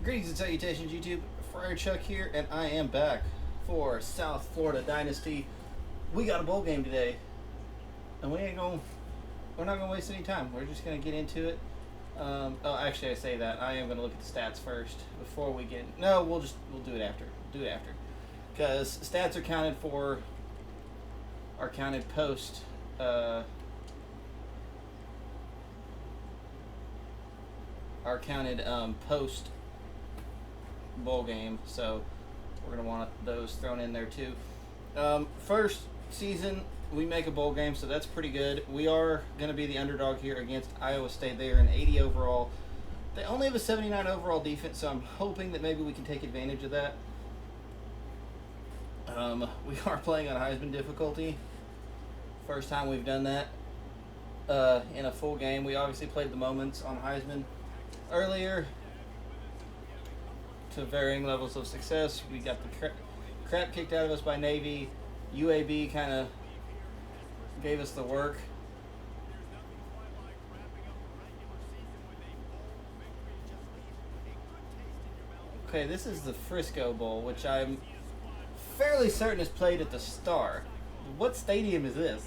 Greetings and salutations, YouTube. Friar Chuck here, and I am back for South Florida Dynasty. We got a bowl game today, and we're not gonna waste any time. We're just gonna get into it. Actually, I say that I am gonna look at the stats first before we get. No, we'll do it after. Do it after, because stats are counted post. Are counted post bowl game, so we're gonna want those thrown in there too. First season we make a bowl game, so that's pretty good. We are gonna be the underdog here against Iowa State. They are an 80 overall. They only have a 79 overall defense, so I'm hoping that maybe we can take advantage of that. We are playing on Heisman difficulty. First time we've done that in a full game. We obviously played the moments on Heisman earlier to varying levels of success. We got the crap kicked out of us by Navy. UAB kind of gave us the work. Okay, this is the Frisco Bowl, which I'm fairly certain is played at the Star. What stadium is this?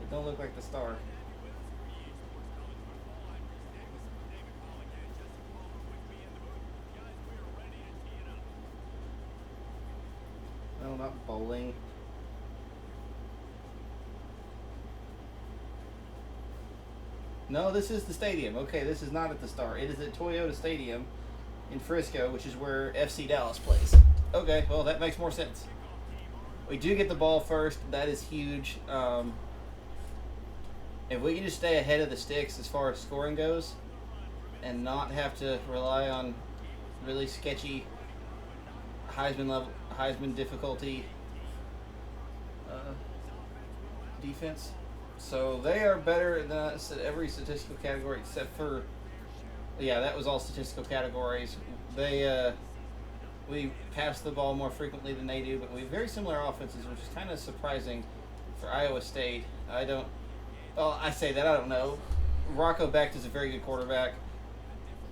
It don't look like the Star. No, not bowling. No, this is the stadium. Okay, this is not at the Star. It is at Toyota Stadium in Frisco, which is where FC Dallas plays. Okay, well, that makes more sense. We do get the ball first. That is huge. If we can just stay ahead of the sticks as far as scoring goes and not have to rely on really sketchy Heisman difficulty defense. So they are better than us at every statistical category except for, yeah, that was all statistical categories. We pass the ball more frequently than they do, but we have very similar offenses, which is kind of surprising for Iowa State. I say that, I don't know. Rocco Becht is a very good quarterback.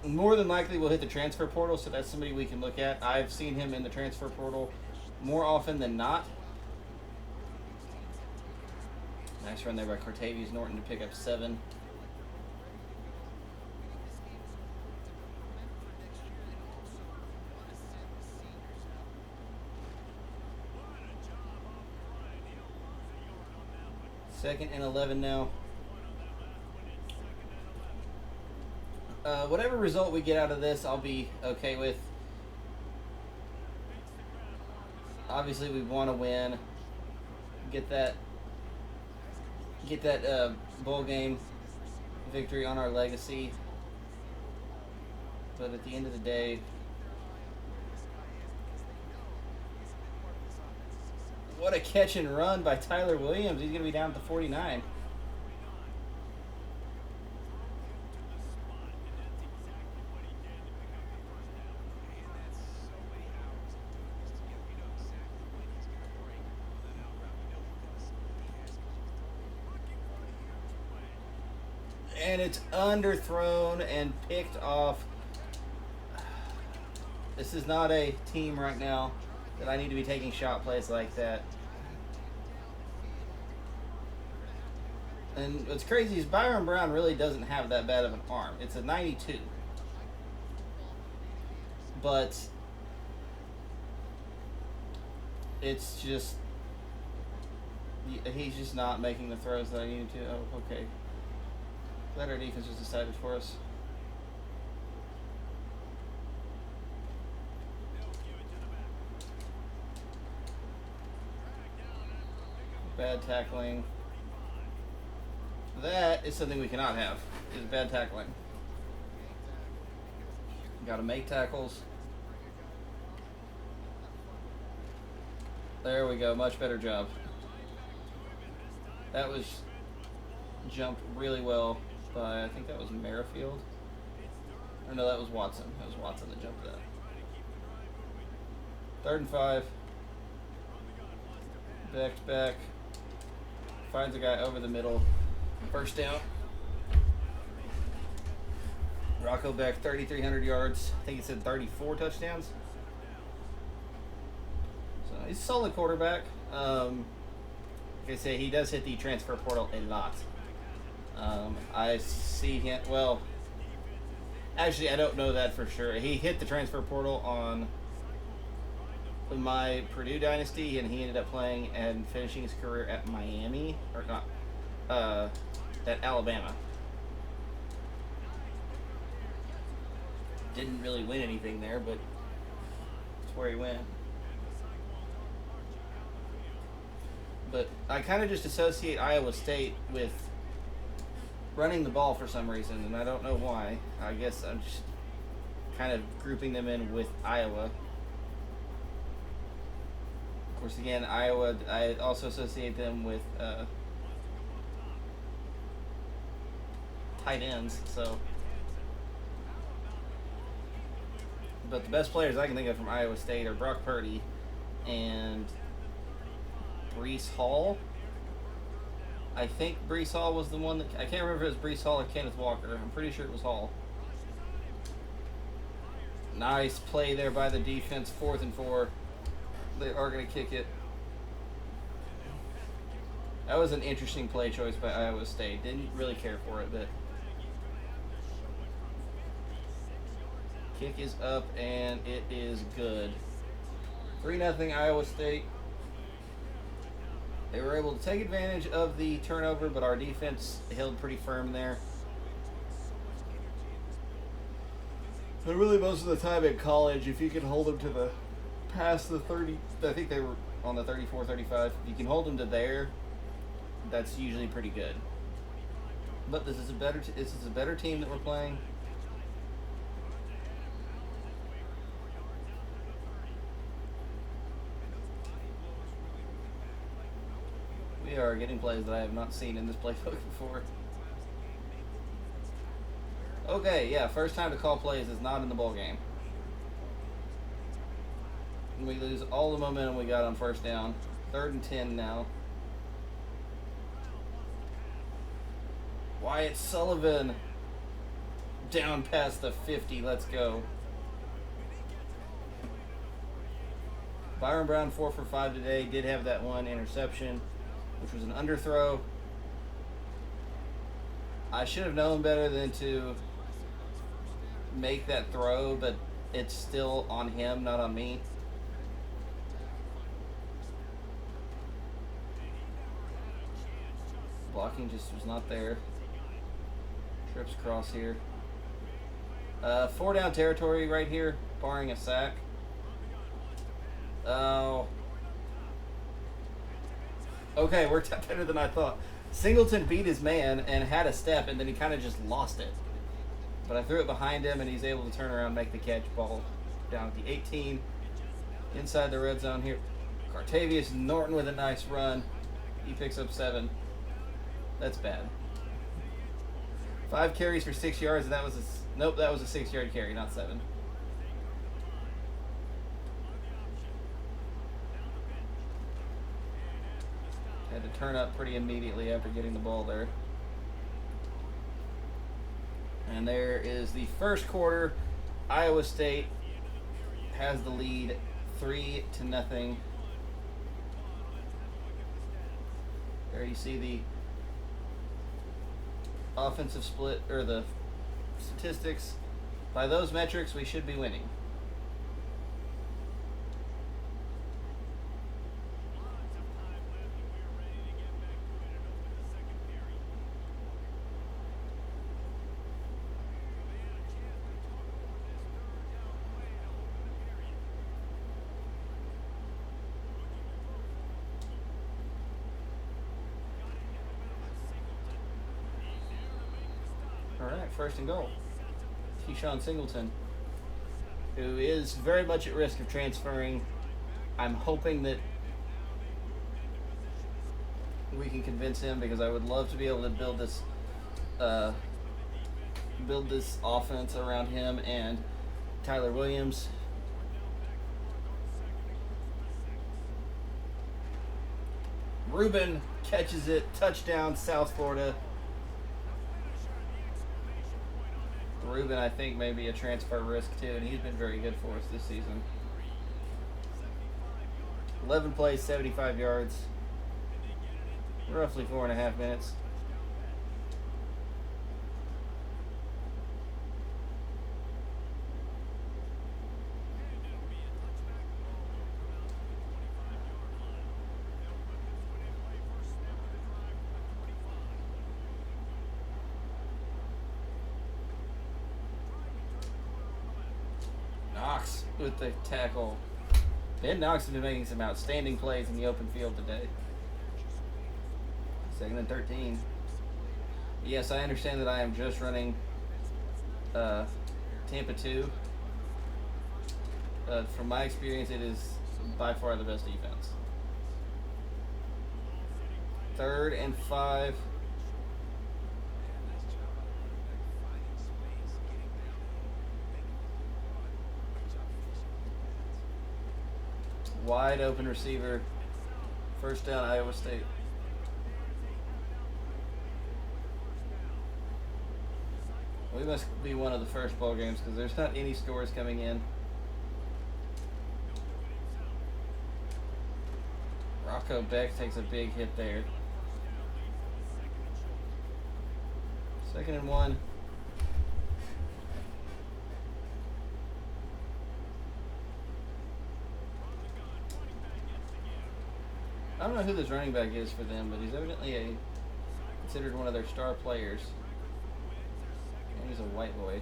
More than likely we'll hit the transfer portal, so that's somebody we can look at. I've seen him in the transfer portal more often than not. Nice run there by Cartavius Norton to pick up 7. Second and 11 now. Whatever result we get out of this, I'll be okay with. Obviously, we want to win. Get that bowl game victory on our legacy. But at the end of the day, what a catch and run by Tyler Williams. He's going to be down to 49. And it's underthrown and picked off. This is not a team right now that I need to be taking shot plays like that. And what's crazy is Byron Brown really doesn't have that bad of an arm. It's a 92. But it's just, he's just not making the throws that I needed to. Oh, okay. Glad our defense was decided for us. Bad tackling. That is something we cannot have, is bad tackling. Got to make tackles. There we go, much better job. That was jumped really well by, I think that was Merrifield. Or no, that was Watson. That was Watson that jumped that. 3rd and 5. Back. Finds a guy over the middle. First down. Rocco Beck, 3,300 yards. I think he said 34 touchdowns. So he's a solid quarterback. Like I say, he does hit the transfer portal a lot. I see him. Well, actually, I don't know that for sure. He hit the transfer portal on my Purdue Dynasty, and he ended up playing and finishing his career at Miami, or not, at Alabama. Didn't really win anything there, but that's where he went. But I kind of just associate Iowa State with running the ball for some reason, and I don't know why. I guess I'm just kind of grouping them in with Iowa. Of course, again, Iowa, I also associate them with tight ends, so. But the best players I can think of from Iowa State are Brock Purdy and Breece Hall. I think Breece Hall was the one that... I can't remember if it was Breece Hall or Kenneth Walker. I'm pretty sure it was Hall. Nice play there by the defense. 4th and 4. They are going to kick it. That was an interesting play choice by Iowa State. Didn't really care for it, but... Kick is up, and it is good. 3-0 Iowa State. They were able to take advantage of the turnover, but our defense held pretty firm there. And really, most of the time in college, if you can hold them to the past the 30, I think they were on the 34, 35. If you can hold them to there, that's usually pretty good. But this is a better team that we're playing. We are getting plays that I have not seen in this playbook before. Okay, yeah, first time to call plays is not in the ball game. We lose all the momentum we got on first down. 3rd and 10 now. Wyatt Sullivan down past the 50. Let's go. Byron Brown 4 for 5 today. Did have that one interception, which was an underthrow. I should have known better than to make that throw, but it's still on him, not on me. Blocking just was not there. Trips across here. 4 down territory right here, barring a sack. Oh. Okay, worked out better than I thought. Singleton beat his man and had a step, and then he kind of just lost it. But I threw it behind him, and he's able to turn around, make the catch. Ball down at the 18. Inside the red zone here. Cartavius Norton with a nice run. He picks up 7. That's bad. 5 carries for 6 yards, and that was a... Nope, that was a 6-yard carry, not 7. Had to turn up pretty immediately after getting the ball there. And there is the first quarter. Iowa State has the lead 3-0. There you see the offensive split, or the statistics. By those metrics, we should be winning. First and goal. Keyshawn Singleton, who is very much at risk of transferring. I'm hoping that we can convince him, because I would love to be able to build this offense around him and Tyler Williams. Rubin catches it. Touchdown, South Florida. Rubin, I think, may be a transfer risk too, and he's been very good for us this season. 11 plays, 75 yards, roughly 4.5 minutes. Knox with the tackle. Ben Knox has been making some outstanding plays in the open field today. 2nd and 13. Yes, I understand that I am just running Tampa 2. From my experience, it is by far the best defense. 3rd and 5. Wide open receiver. 1st down, Iowa State. We must be one of the first bowl games because there's not any scores coming in. Rocco Beck takes a big hit there. 2nd and 1. I don't know who this running back is for them, but he's evidently considered one of their star players. And he's a white boy.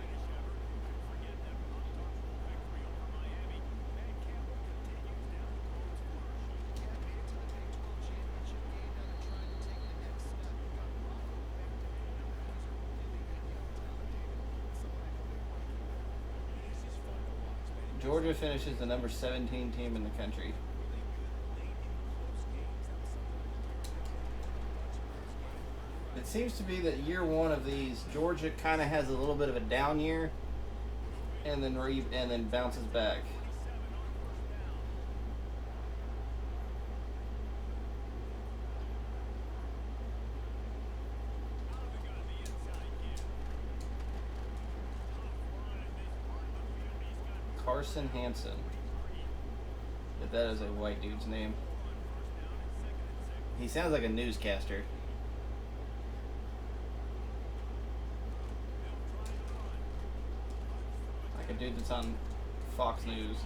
Georgia finishes the number 17 team in the country. It seems to be that year one of these, Georgia kind of has a little bit of a down year, and then bounces back. Carson Hansen. If that is a white dude's name. He sounds like a newscaster. Like a dude that's on Fox News.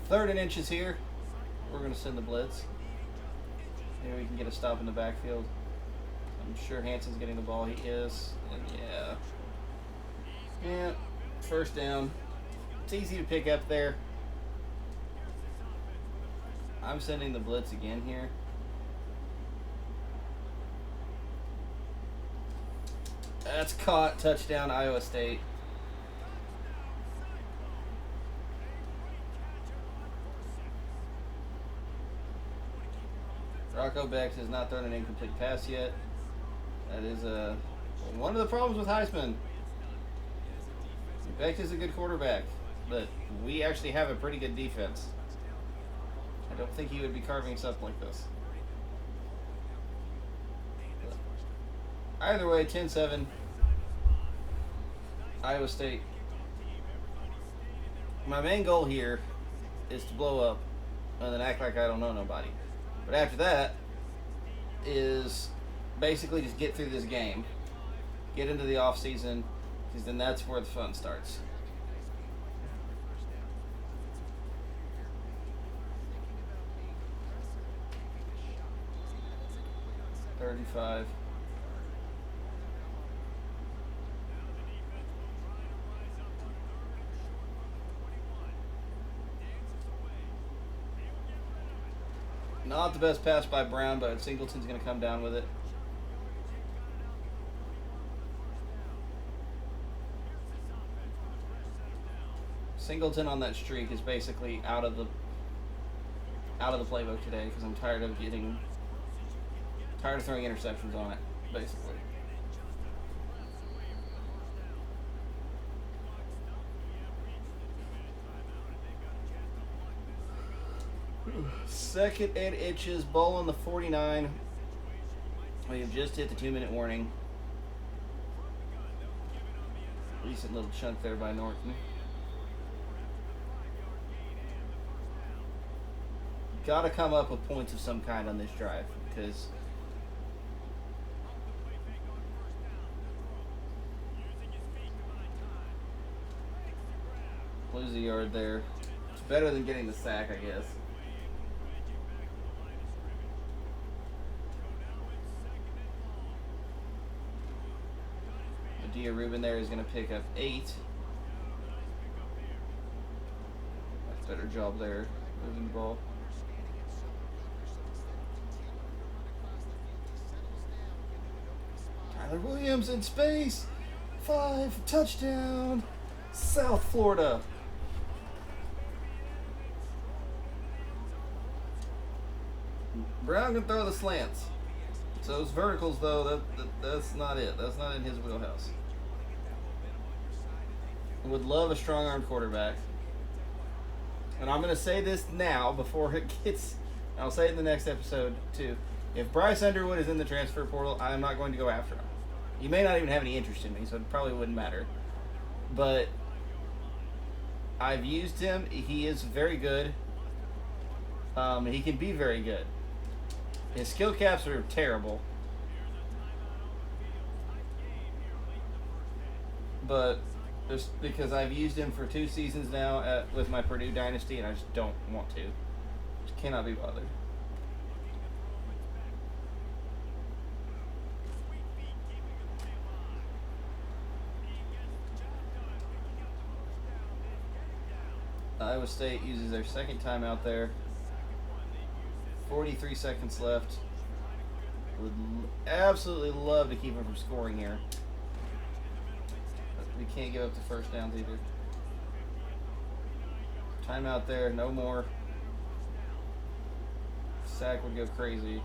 3rd and inches here. We're going to send the blitz. Maybe we can get a stop in the backfield. I'm sure Hansen's getting the ball. He is. And yeah. Yeah. 1st down. It's easy to pick up there. I'm sending the blitz again here. That's caught. Touchdown, Iowa State. Rocco Beck has not thrown an incomplete pass yet. That is one of the problems with Heisman. Beck is a good quarterback, but we actually have a pretty good defense. I don't think he would be carving us up like this. Either way, 10-7. Iowa State. My main goal here is to blow up and then act like I don't know nobody. But after that is basically just get through this game, get into the off season, because then that's where the fun starts. $35. Not the best pass by Brown, but Singleton's going to come down with it. Singleton on that streak is basically out of the playbook today because I'm tired of throwing interceptions on it, basically. Second and inches, ball on the 49. We have just hit the 2-minute warning. Decent little chunk there by Norton. Got to come up with points of some kind on this drive because lose a yard there. It's better than getting the sack, I guess. Dia Rubin there is going to pick up 8. That's a better job there, moving the ball. Tyler Williams in space. 5, touchdown, South Florida. Brown can throw the slants. So those verticals, though, that's not it. That's not in his wheelhouse. Would love a strong-armed quarterback. And I'm going to say this now before it gets... I'll say it in the next episode, too. If Bryce Underwood is in the transfer portal, I'm not going to go after him. He may not even have any interest in me, so it probably wouldn't matter. But I've used him. He is very good. He can be very good. His skill caps are terrible. But just because I've used him for 2 seasons now with my Purdue Dynasty, and I just don't want to. Just cannot be bothered. Iowa State uses their second timeout there. 43 seconds left. Would absolutely love to keep him from scoring here. But we can't give up the first downs either. Timeout there, no more. Sack would go crazy.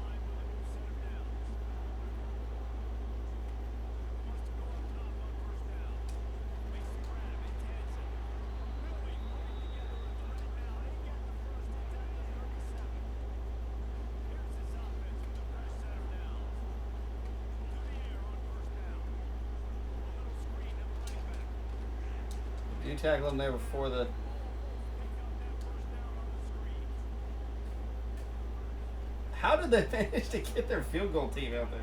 You tackle him there before the... How did they manage to get their field goal team out there?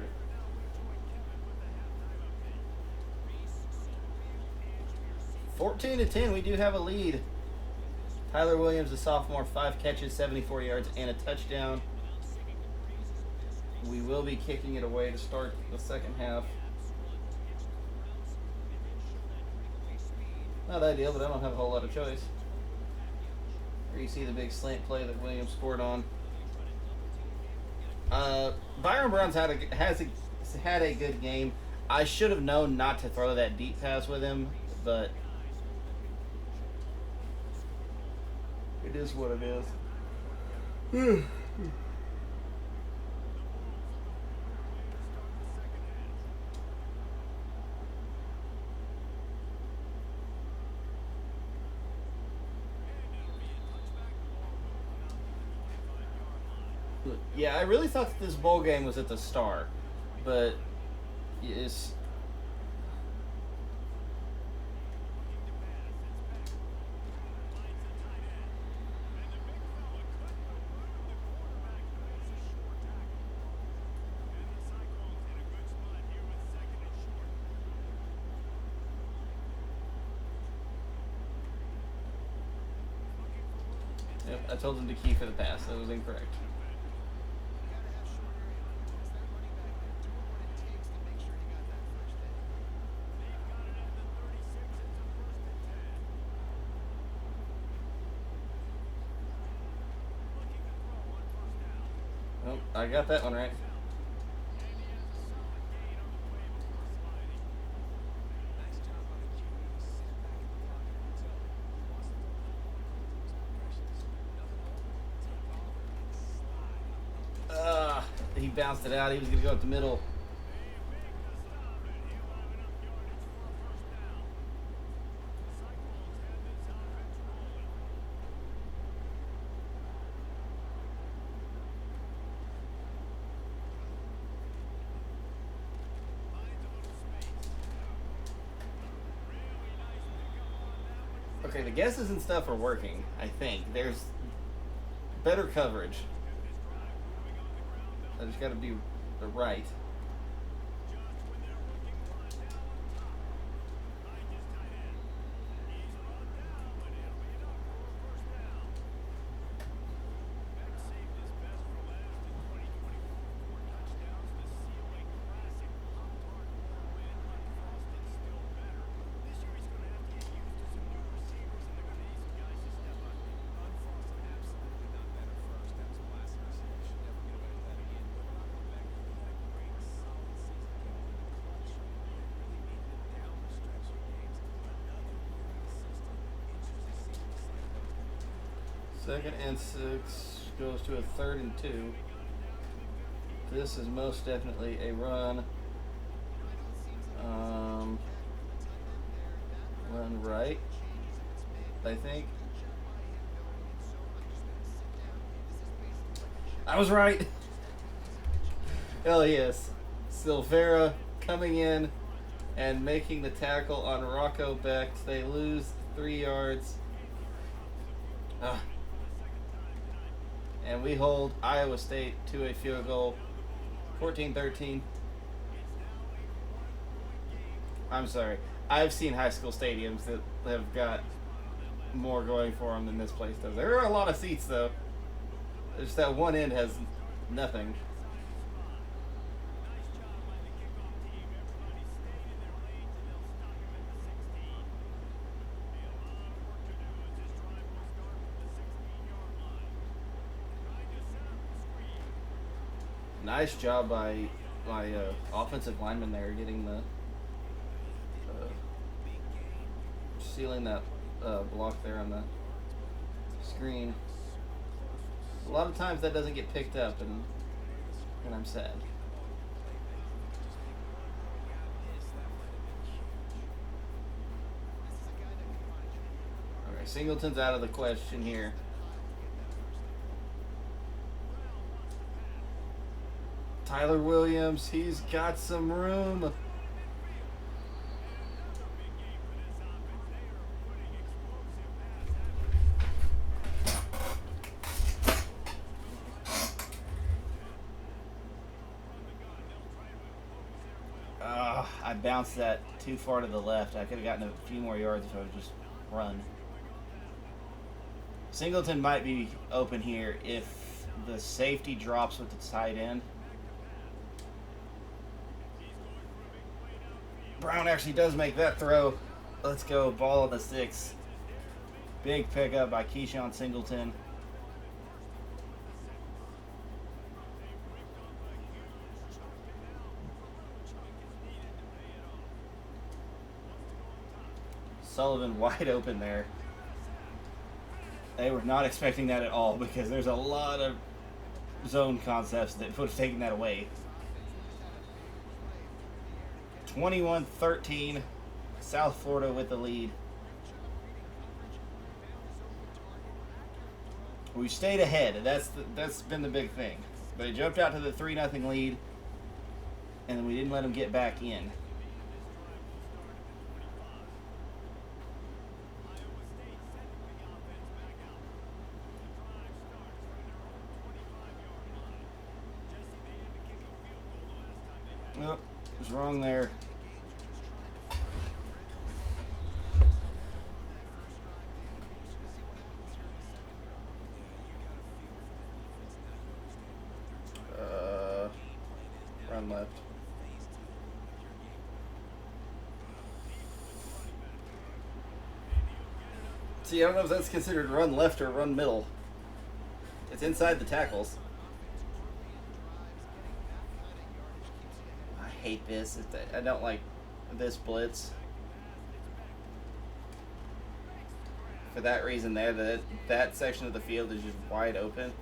(14-10), we do have a lead. Tyler Williams, the sophomore, 5 catches, 74 yards, and a touchdown. We will be kicking it away to start the second half. Not ideal, but I don't have a whole lot of choice. Here you see the big slant play that Williams scored on. Byron Brown's had a good game. I should have known not to throw that deep pass with him, but it is what it is. Yeah, I really thought that this bowl game was at the Star, but it's... Yep, I told him to key for the pass. That was incorrect. Oh, I got that one right. He bounced it out. He was going to go up the middle. Okay, the guesses and stuff are working, I think. There's better coverage. I just got to be right. Second and 6 goes to a 3rd and 2. This is most definitely a run. Run right, I think. I was right. Hell yes. Silvera coming in and making the tackle on Rocco Beck. They lose 3 yards. And we hold Iowa State to a field goal. 14-13. I'm sorry. I've seen high school stadiums that have got more going for them than this place does. There are a lot of seats, though. Just that one end has nothing. Nice job by my offensive lineman there, getting the sealing that block there on the screen. A lot of times that doesn't get picked up, and I'm sad. Okay, Singleton's out of the question here. Tyler Williams, he's got some room. I bounced that too far to the left. I could have gotten a few more yards if I would just run. Singleton might be open here if the safety drops with the tight end. Brown actually does make that throw. Let's go. Ball on the 6. Big pickup by Keyshawn Singleton. Sullivan wide open there. They were not expecting that at all because there's a lot of zone concepts that would have taken that away. 21-13, South Florida with the lead. We stayed ahead. That's been the big thing. They jumped out to the 3-0 lead, and we didn't let them get back in. Nope, was wrong there. Run left. See, I don't know if that's considered run left or run middle. It's inside the tackles. I hate this. I don't like this blitz. For that reason there, that section of the field is just wide open.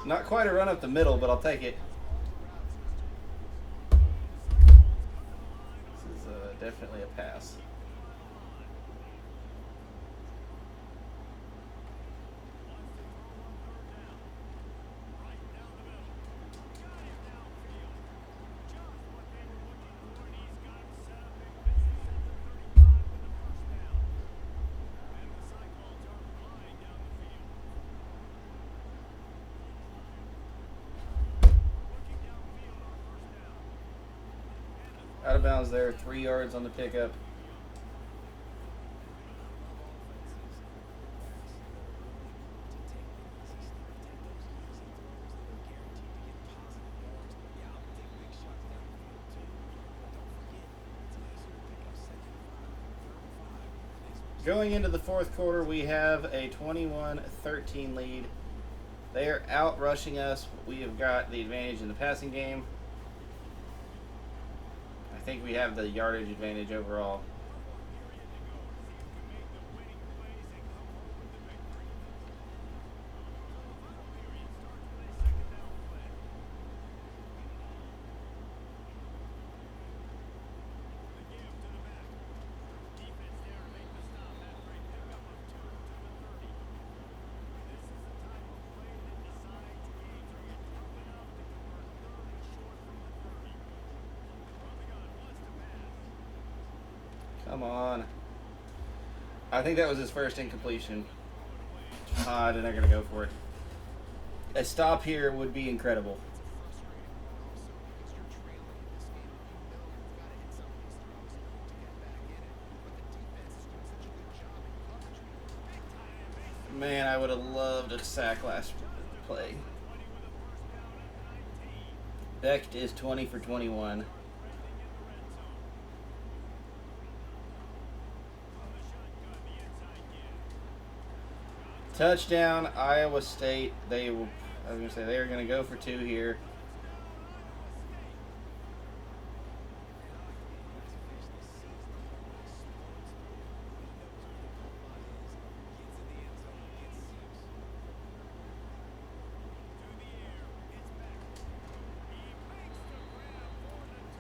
Not quite a run up the middle, but I'll take it. This is definitely a pass. Out of bounds there, 3 yards on the pickup. Going into the fourth quarter, we have a 21-13 lead. They are out rushing us. We have got the advantage in the passing game. I think we have the yardage advantage overall. Come on. I think that was his first incompletion. They're not going to go for it. A stop here would be incredible. Man, I would have loved a sack last play. Becht is 20 for 21. Touchdown, Iowa State. I was going to say they are going to go for 2 here.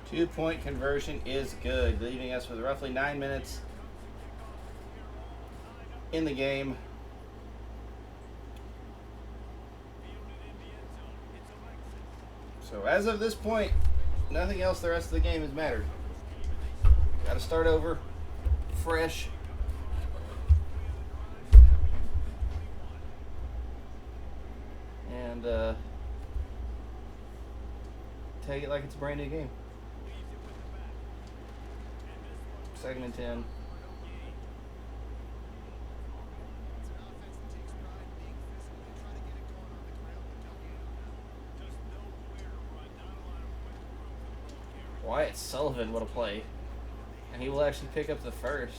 Two-point conversion is good, leaving us with roughly 9 minutes in the game. So as of this point, nothing else the rest of the game has mattered. Got to start over, fresh. And take it like it's a brand new game. 2nd and 10. Wyatt Sullivan, what a play. And he will actually pick up the first.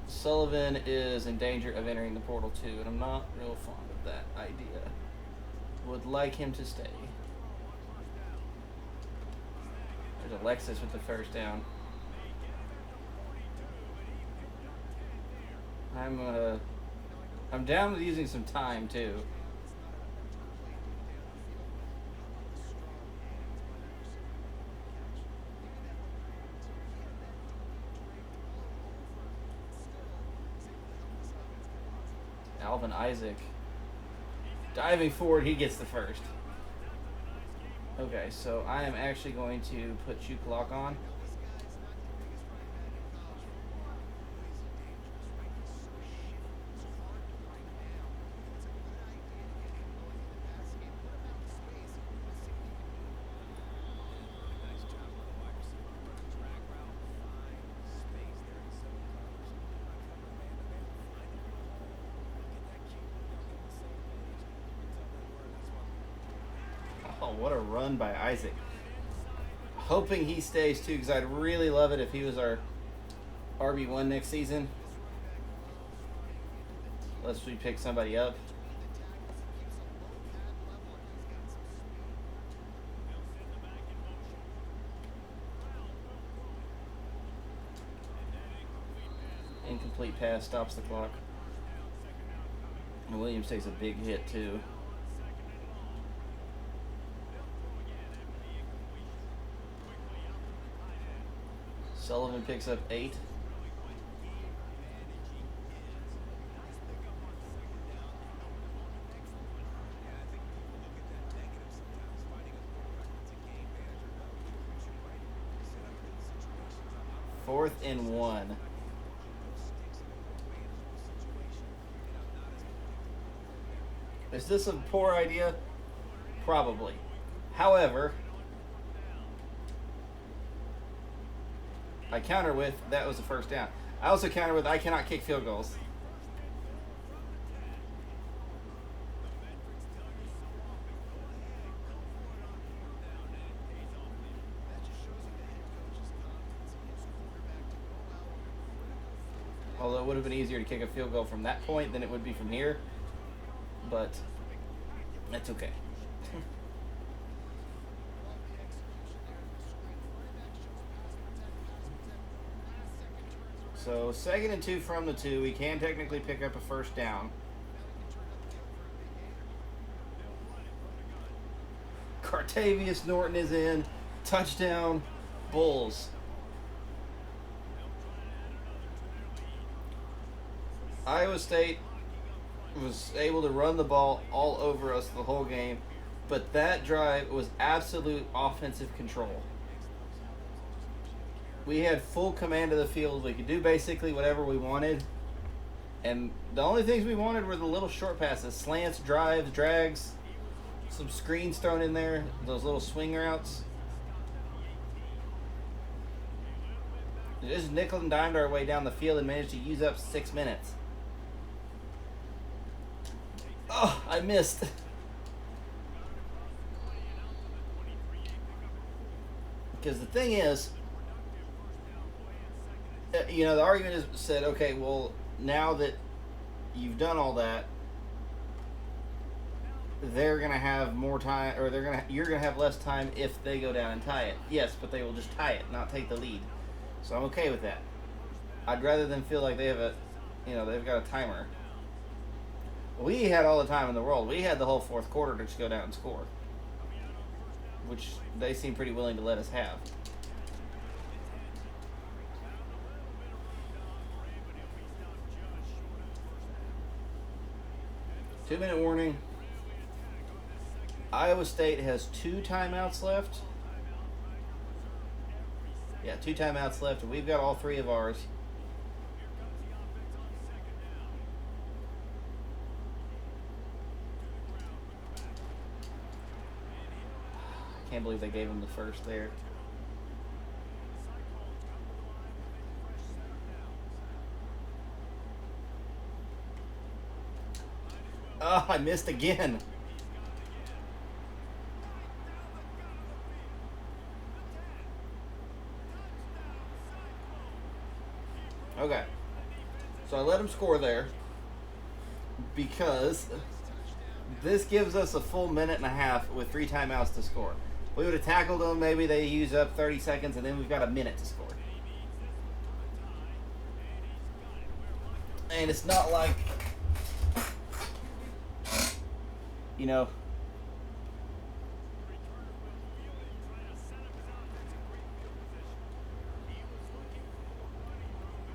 Sullivan is in danger of entering the portal too, and I'm not real fond of that idea. Would like him to stay. There's Alexis with the first down. I'm down with using some time too. Alvin Isaac diving forward, he gets the first. Okay, so I am actually going to put shoe clock on. Oh, what a run by Isaac. Hoping he stays too, because I'd really love it if he was our RB1 next season. Unless we pick somebody up. Incomplete pass stops the clock. And Williams takes a big hit too. Sullivan picks up 8. Fourth and 1. Is this a poor idea? Probably. However, I counter with that was a first down. I also counter with I cannot kick field goals. Although it would have been easier to kick a field goal from that point than it would be from here. But that's okay. So 2nd and 2 from the 2. We can technically pick up a first down. Cartavius Norton is in. Touchdown, Bulls. Iowa State was able to run the ball all over us the whole game, but that drive was absolute offensive control. We had full command of the field. We could do basically whatever we wanted. And the only things we wanted were the little short passes, slants, drives, drags, some screens thrown in there, those little swing routes. We just nickel and dimed our way down the field and managed to use up 6 minutes. Oh, I missed. Because the thing is, the argument is said, okay, well, now that you've done all that, they're gonna have more time, or you're gonna have less time if they go down and tie it. Yes, but they will just tie it, not take the lead. So I'm okay with that. I'd rather than feel like they have they've got a timer. We had all the time in the world. We had the whole fourth quarter to just go down and score, which they seem pretty willing to let us have. 2-minute warning. Iowa State has 2 timeouts left. Yeah, 2 timeouts left, and we've got all 3 of ours. I can't believe they gave him the first there. Oh, I missed again. Okay. So I let him score there because this gives us a full minute and a half with 3 timeouts to score. We would have tackled them, maybe they use up 30 seconds, and then we've got a minute to score. And it's not like,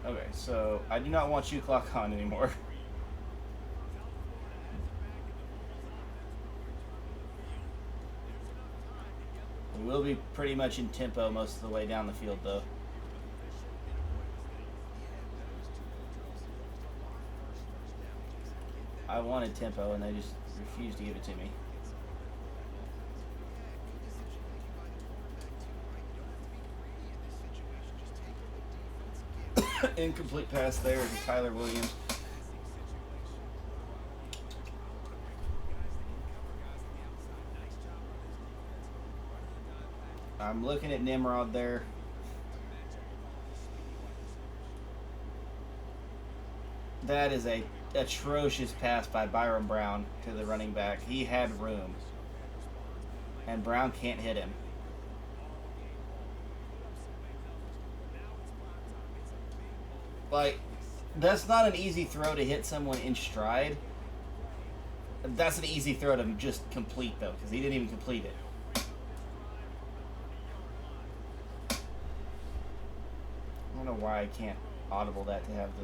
Okay, so I do not want you clock on anymore. We will be pretty much in tempo most of the way down the field, though. I wanted tempo, and they just refused to give it to me. Incomplete pass there to Tyler Williams. I'm looking at Nimrod there. That is a atrocious pass by Byron Brown to the running back. He had room, and Brown can't hit him. Like, that's not an easy throw to hit someone in stride. That's an easy throw to just complete, though, because he didn't even complete it. I don't know why I can't audible that to have the...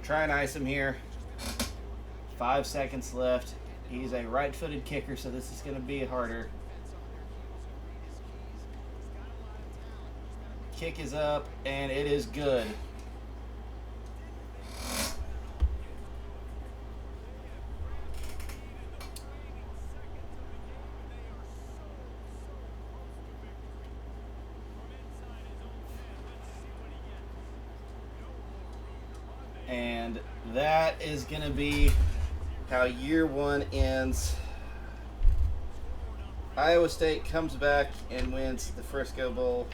I'll try and ice him here. 5 seconds left. He's a right-footed kicker, so this is going to be harder. Kick is up, and it is good. And that is going to be how year one ends. Iowa State comes back and wins the Frisco Bowl.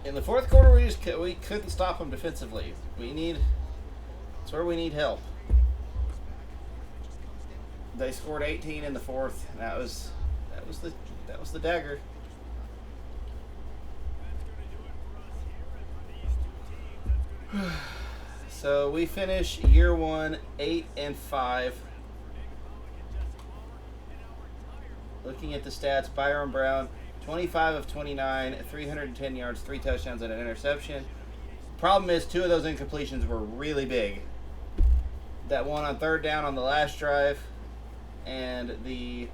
In the fourth quarter, we couldn't stop them defensively. That's where we need help. They scored 18 in the fourth. That was the dagger. So we finish year one 8-5. Looking at the stats, Byron Brown, 25 of 29, 310 yards, 3 touchdowns, and an interception. Problem is, 2 of those incompletions were really big. That one on third down on the last drive, and the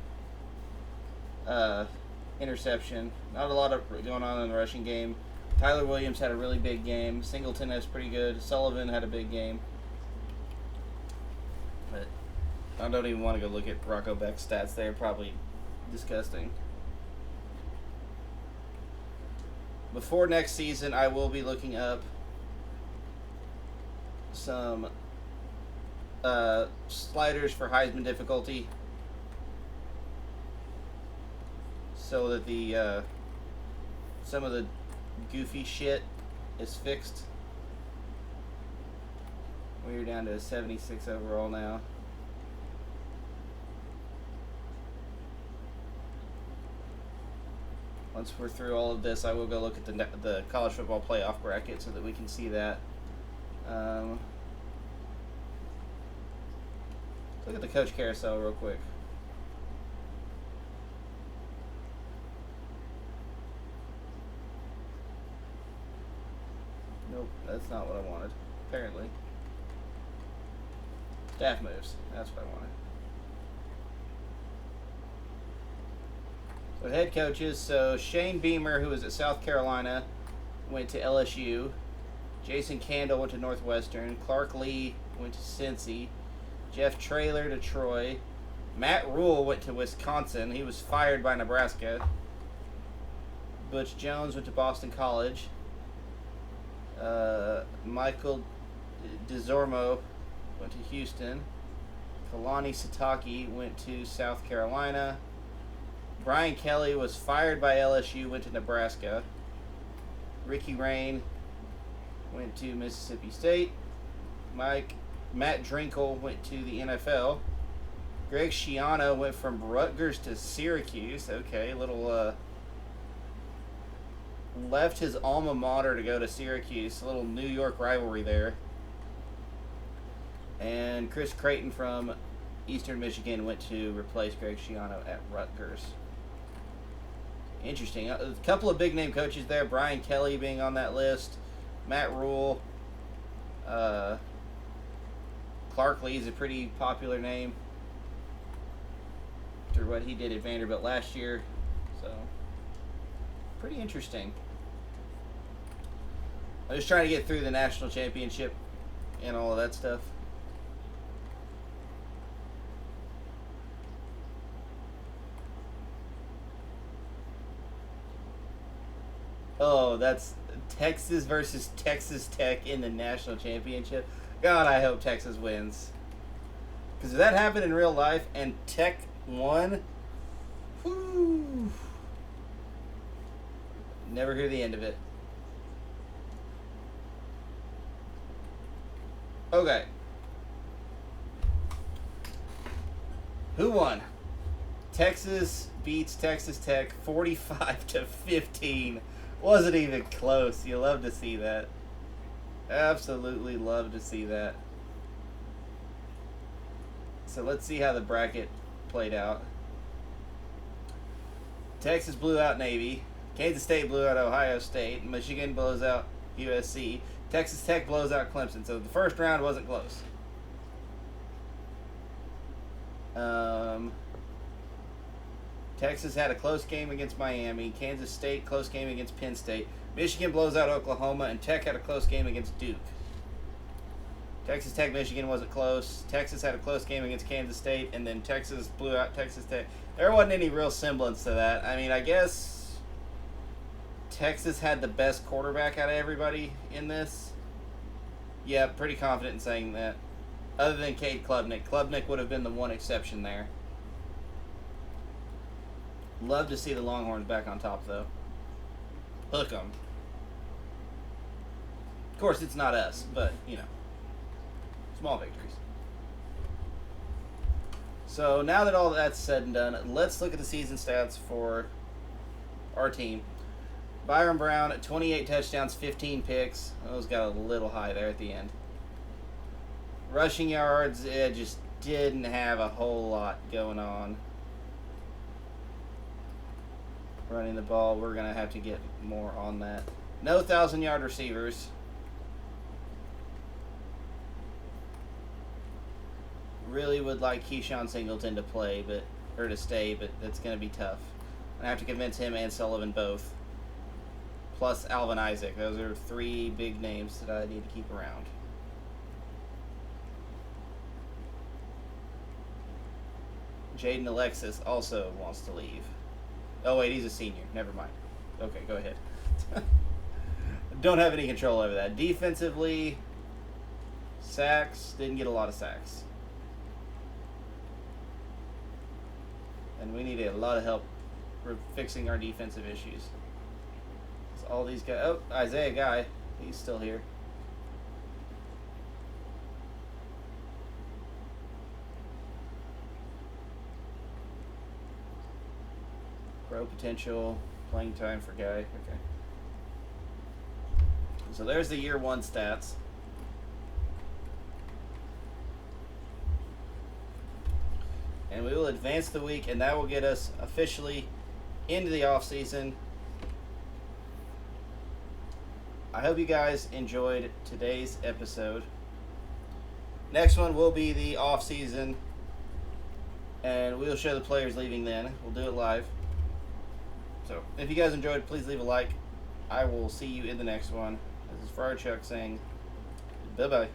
interception. Not a lot of going on in the rushing game. Tyler Williams had a really big game. Singleton has pretty good. Sullivan had a big game. But I don't even want to go look at Rocco Beck's stats. They're probably disgusting. Before next season, I will be looking up some sliders for Heisman difficulty, so that the some of the goofy shit is fixed. We're down to a 76 overall now. Once we're through all of this, I will go look at the college football playoff bracket so that we can see that. Look at the coach carousel real quick. Nope, that's not what I wanted, apparently. Staff moves, that's what I wanted. So head coaches, so Shane Beamer, who was at South Carolina, went to LSU. Jason Candle went to Northwestern. Clark Lee went to Cincy. Jeff Traylor to Troy. Matt Rule went to Wisconsin. He was fired by Nebraska. Butch Jones went to Boston College. Michael DeZormo went to Houston. Kalani Sitake went to South Carolina. Brian Kelly was fired by LSU, went to Nebraska. Ricky Rain went to Mississippi State. Matt Drinkle went to the NFL. Greg Schiano went from Rutgers to Syracuse. Okay, left his alma mater to go to Syracuse. A little New York rivalry there. And Chris Creighton from Eastern Michigan went to replace Greg Schiano at Rutgers. Interesting. A couple of big-name coaches there. Brian Kelly being on that list. Matt Rule. Clark Lee is a pretty popular name after what he did at Vanderbilt last year. So, pretty interesting. I'm just trying to get through the national championship and all of that stuff. Oh, that's Texas versus Texas Tech in the national championship. God, I hope Texas wins. Because if that happened in real life and Tech won, whew, never hear the end of it. Okay. Who won? Texas beats Texas Tech 45-15. Wasn't even close. You love to see that. Absolutely love to see that. So let's see how the bracket played out. Texas blew out Navy. Kansas State blew out Ohio State. Michigan blows out USC. Texas Tech blows out Clemson. So the first round wasn't close. Texas had a close game against Miami. Kansas State, close game against Penn State. Michigan blows out Oklahoma. And Tech had a close game against Duke. Texas Tech, Michigan wasn't close. Texas had a close game against Kansas State. And then Texas blew out Texas Tech. There wasn't any real semblance to that. I mean, I guess Texas had the best quarterback out of everybody in this. Yeah, pretty confident in saying that. Other than Cade Klubnik. Klubnik would have been the one exception there. Love to see the Longhorns back on top, though. Hook 'em. Of course, it's not us, but, you know. Small victories. So, now that all that's said and done, let's look at the season stats for our team. Byron Brown, 28 touchdowns, 15 picks. Those got a little high there at the end. Rushing yards, it just didn't have a whole lot going on. Running the ball, we're going to have to get more on that. No 1,000-yard receivers. Really would like Keyshawn Singleton to play, or to stay, but that's going to be tough. I have to convince him and Sullivan both. Plus Alvin Isaac. Those are 3 big names that I need to keep around. Jaden Alexis also wants to leave. Oh, wait, he's a senior. Never mind. Okay, go ahead. Don't have any control over that. Defensively, sacks. Didn't get a lot of sacks. And we need a lot of help fixing our defensive issues. All these guys. Oh, Isaiah Guy. He's still here. Grow potential. Playing time for Guy. Okay. So there's the year 1 stats. And we will advance the week, and that will get us officially into the off season. I hope you guys enjoyed today's episode. Next one will be the off season, and we'll show the players leaving then. We'll do it live. So if you guys enjoyed, please leave a like. I will see you in the next one. This is Friar Chuck saying bye-bye.